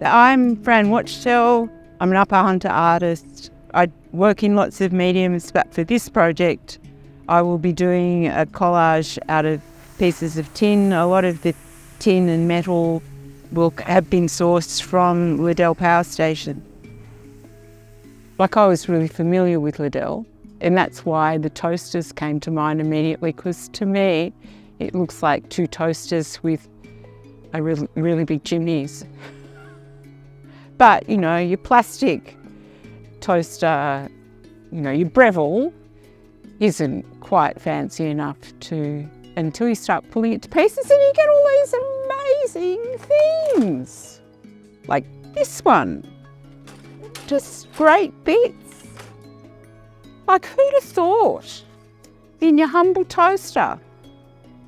I'm Fran Wachtel. I'm an upper hunter artist. I work in lots of mediums, but for this project I will be doing a collage out of pieces of tin. A lot of the tin and metal will have been sourced from Liddell Power Station. Like, I was really familiar with Liddell, and that's why the toasters came to mind immediately, because to me it looks like two toasters with a really big chimneys. But, you know, your plastic toaster, you know, your Breville isn't quite fancy enough until you start pulling it to pieces and you get all these amazing things. Like this one. Just great bits. Like, who'd have thought? In your humble toaster.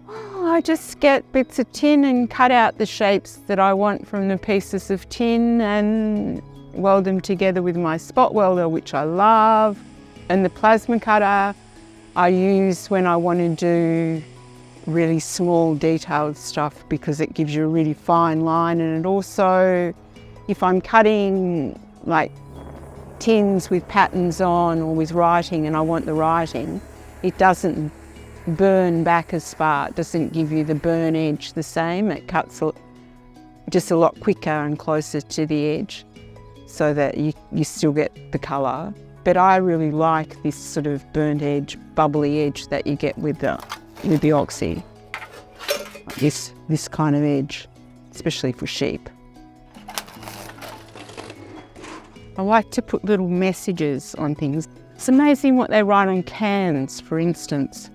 I just get bits of tin and cut out the shapes that I want from the pieces of tin and weld them together with my spot welder, which I love. And the plasma cutter I use when I want to do really small detailed stuff, because it gives you a really fine line. And it also, if I'm cutting like tins with patterns on or with writing and I want the writing, it doesn't burn back as far. It doesn't give you the burn edge the same. It cuts just a lot quicker and closer to the edge so that you still get the colour. But I really like this sort of burnt edge, bubbly edge that you get with the oxy. This kind of edge, especially for sheep. I like to put little messages on things. It's amazing what they write on cans, for instance.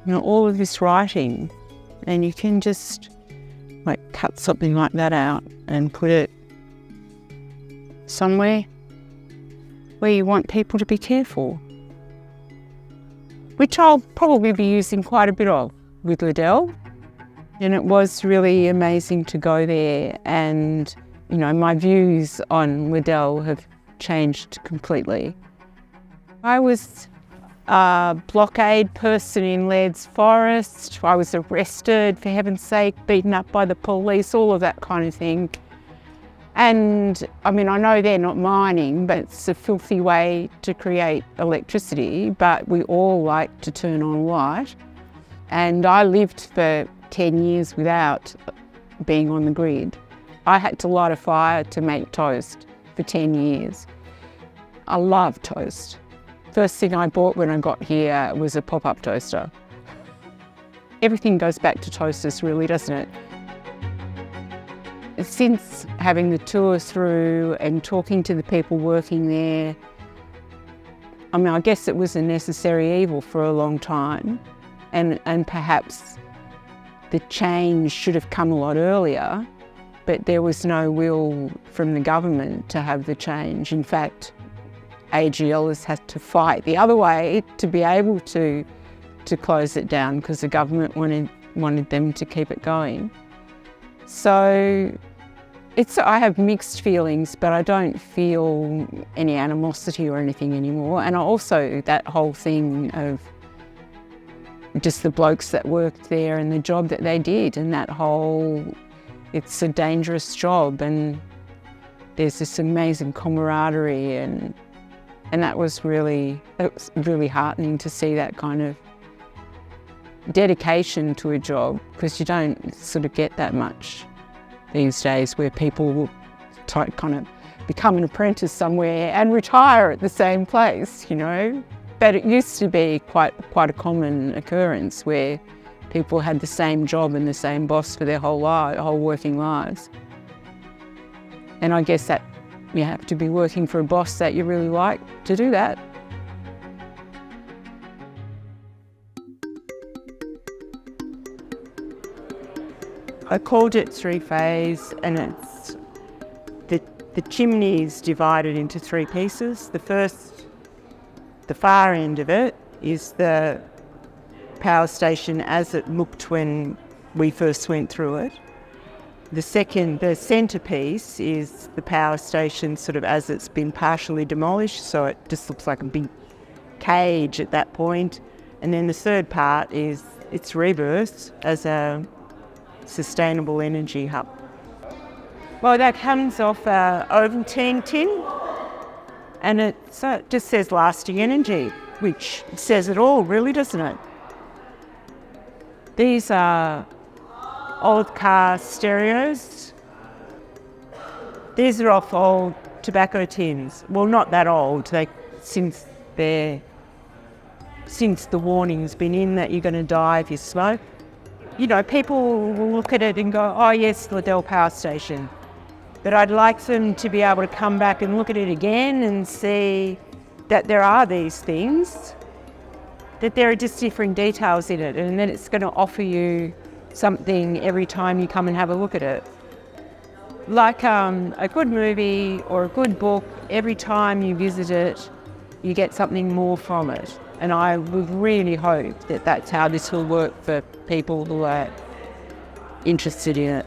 You know, all of this writing, and you can just like cut something like that out and put it somewhere where you want people to be careful, which I'll probably be using quite a bit of with Liddell. And it was really amazing to go there, and you know, my views on Liddell have changed completely. I was a blockade person in Laird's Forest. I was arrested, for heaven's sake, beaten up by the police, all of that kind of thing. And I mean, I know they're not mining, but it's a filthy way to create electricity, but we all like to turn on light. And I lived for 10 years without being on the grid. I had to light a fire to make toast for 10 years. I love toast. First thing I bought when I got here was a pop-up toaster. Everything goes back to toasters, really, doesn't it? Since having the tour through and talking to the people working there, I mean, I guess it was a necessary evil for a long time, and perhaps the change should have come a lot earlier, but there was no will from the government to have the change. In fact, AGL has had to fight the other way to be able to close it down, because the government wanted them to keep it going. So I have mixed feelings, but I don't feel any animosity or anything anymore. And also that whole thing of just the blokes that worked there and the job that they did, and that whole, it's a dangerous job, and there's this amazing camaraderie, and that was really heartening to see that kind of dedication to a job, because you don't sort of get that much these days, where people will kind of become an apprentice somewhere and retire at the same place, you know. But it used to be quite a common occurrence, where people had the same job and the same boss for their whole working lives. And I guess that you have to be working for a boss that you really like to do that. I called it three-phase, and it's the chimney is divided into three pieces. The far end of it is the power station as it looked when we first went through it. The centrepiece is the power station sort of as it's been partially demolished, so it just looks like a big cage at that point. And then the third part is its rebirth as a sustainable energy hub. Well, that comes off a Ovaltine tin, and it just says lasting energy, which says it all, really, doesn't it? These are old car stereos. These are off old tobacco tins. Well, not that old. Since the warning's been in that you're going to die if you smoke. You know, people will look at it and go, oh yes, Liddell Power Station. But I'd like them to be able to come back and look at it again and see that there are these things, that there are just different details in it, and then it's going to offer you something every time you come and have a look at it. Like a good movie or a good book, every time you visit it, you get something more from it. And I would really hope that that's how this will work for people who are interested in it.